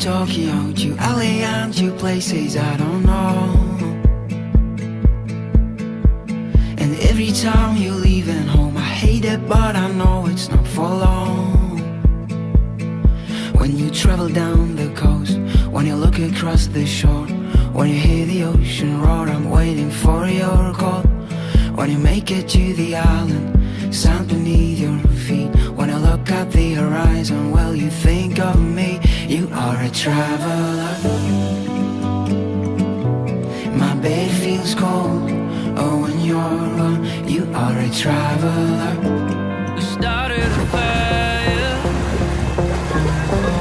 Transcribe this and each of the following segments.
Tokyo to LA and to places I don't know. And every time you're leaving home, I hate it, but I know it's not for long. When you travel down the coast, when you look across the shore, when you hear the ocean roar, I'm waiting for your call. When you make it to the island, sand beneath your feet, when I look at the horizon, well, you think of me. You are a traveler. My bed feels cold. Oh, when you're gone, you are a traveler. We started a fire.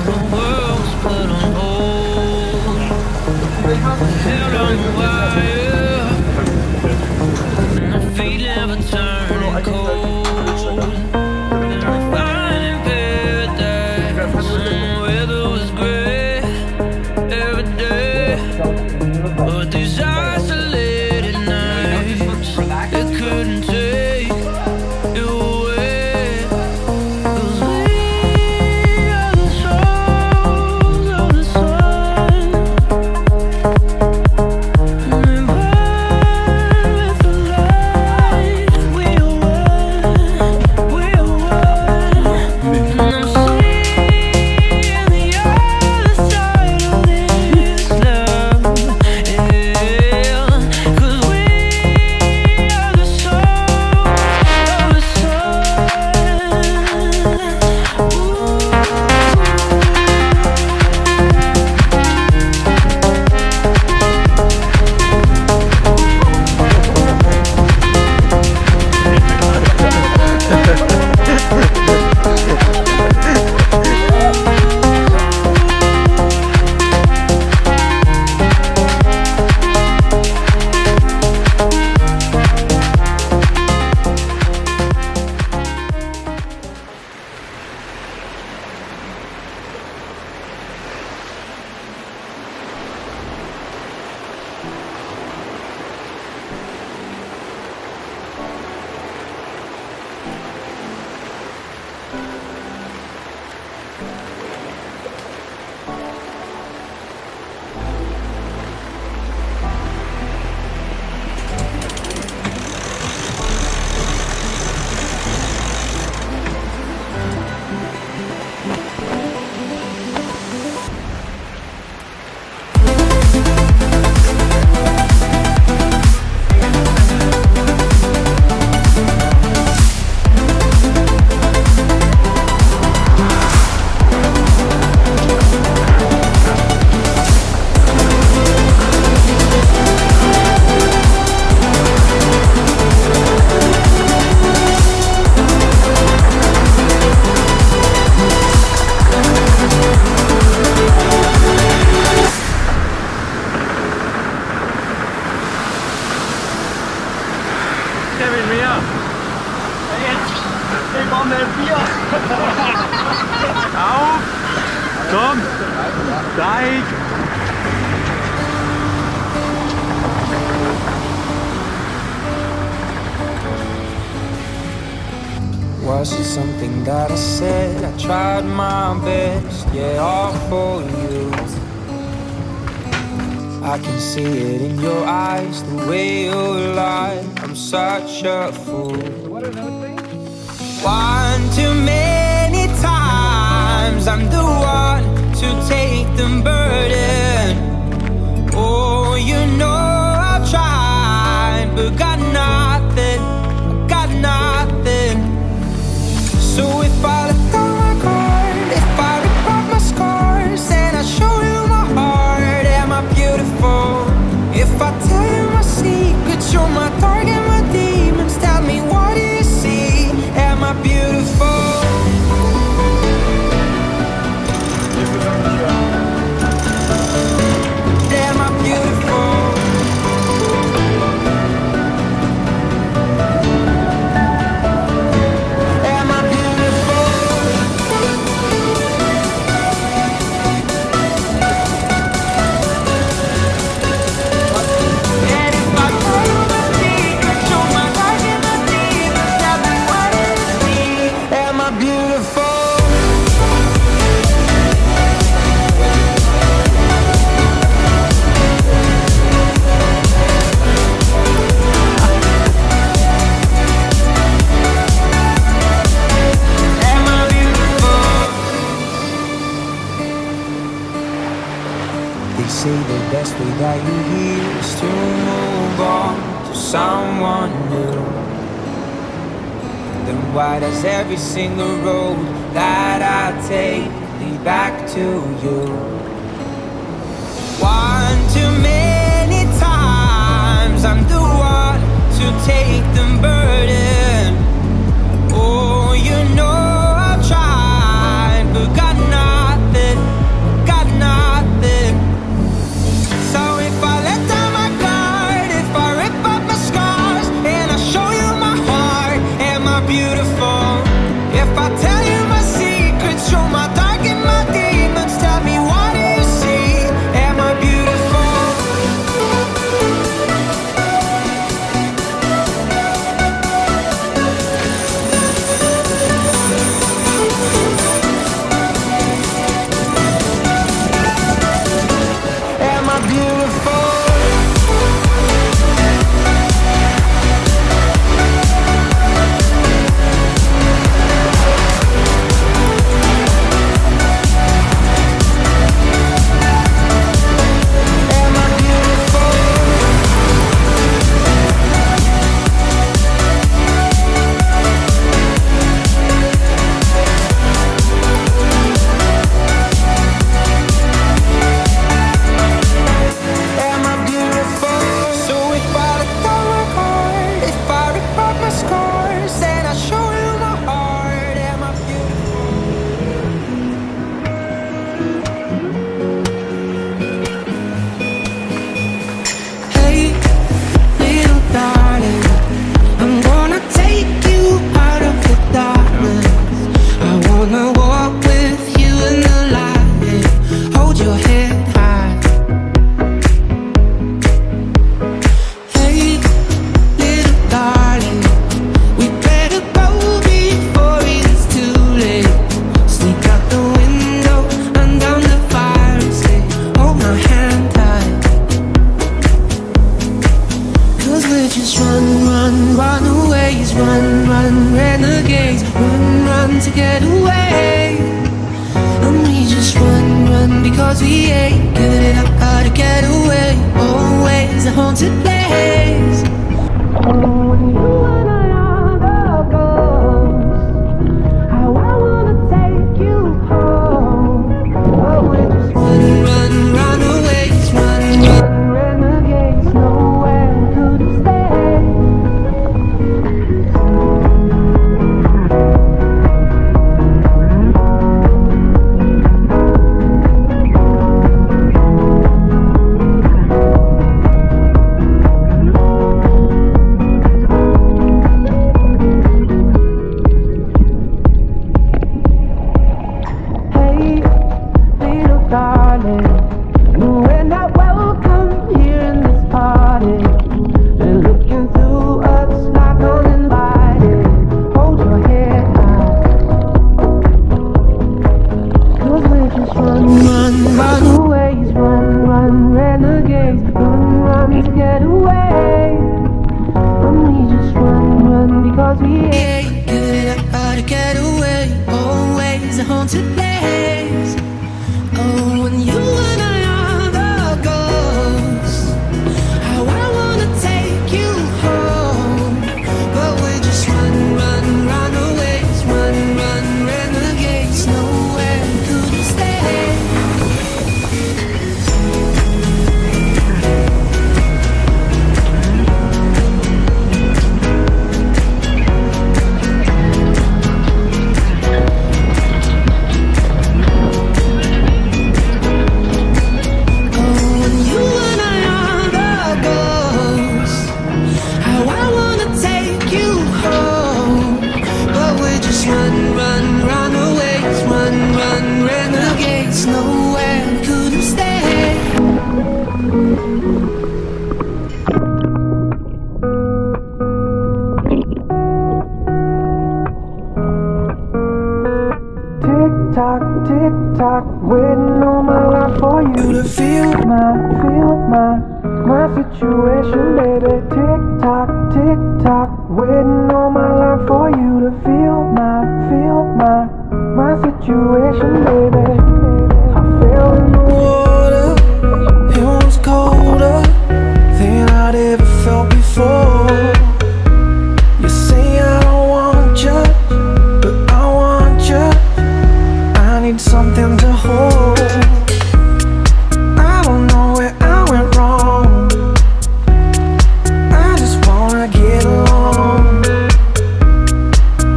The world's put on hold. Held on the wire. My feet never turning cold. Kom! Kijk! Was it something that I said? I tried my best, yeah, all for you. I can see it in your eyes, the way you lie. I'm such a fool. One too many times I'm the one to take the burden. Oh, you know I've tried, but got nothing, got nothing. So if I let go my guard, if I rip off my scars, and I show you my heart, am I beautiful? If I tell you my secrets, you're my target, my demons, tell me what do you see? Am I beautiful? Am I beautiful? Am I beautiful? And if I tell you my secrets, you're my target, my demons, tell me what do you see? Am I beautiful? Am I beautiful? They say the best way that you heal is to move on to someone new. Then why does every single road that I take lead back to you? One too many times I'm the one to take the burden. Oh, you know I've tried, but got nothing, got nothing. So if I let down my guard, if I rip up my scars, and I show you my heart, am I beautiful? If I tell you my secrets, you're my dark and my demons, tell me what do you see? Am I beautiful? Am I beautiful? Am I beautiful? Am I beautiful? So if I let go my guard, if I rip off my scars, and I show you my heart, am I beautiful? Hey, little darling, I'm gonna take you out of the darkness. I wanna walk with you in the light, hold your head high. Hey, little darling, we better go before it's too late. Sneak out the window and down the fire and say, hold my hand tight. 'Cause we're just runaways, run, renegades, run to get away. And we just run because we ain't giving it up, gotta get away. Always a haunted place. When you and I are the ghosts, how I wanna take you home. But we're just runaways, run, renegades, nowhere to stay. darling. And we're not welcome here in this party. They're looking through us like uninvited. Hold your head high, 'cause we're just runaways, run, renegades, run to get away. And we just run because we ain't good at how to get away. Always a haunted place. Oh, when you and I are the ghosts, how I wanna take you home. But we're just runaways, run, renegades. Nowhere we couldn't stay. Runaways, run, renegades. Nowhere we couldn't stay. Tick tock, waiting all my life for you to feel my situation, baby. Tick tock, waiting all my life for you to feel my situation, baby. I fell in the water, it was colder than I'd ever felt before. You say I don't want you, but I want you. I need something to hold. I don't know where I went wrong. I just wanna get along.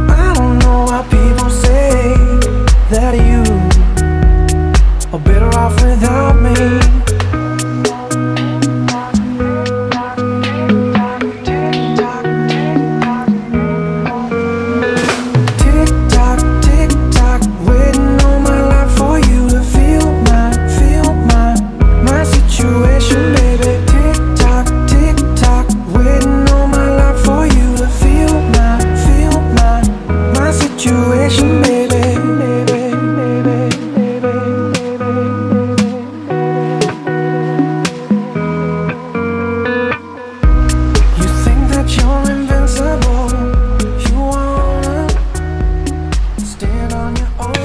I don't know why people say that you are better off without me. Tick tock, waiting all my life for you to feel my situation, baby. Tick tock, waiting all my life for you to feel my situation, baby. You think that you're invincible. You wanna stand on your own.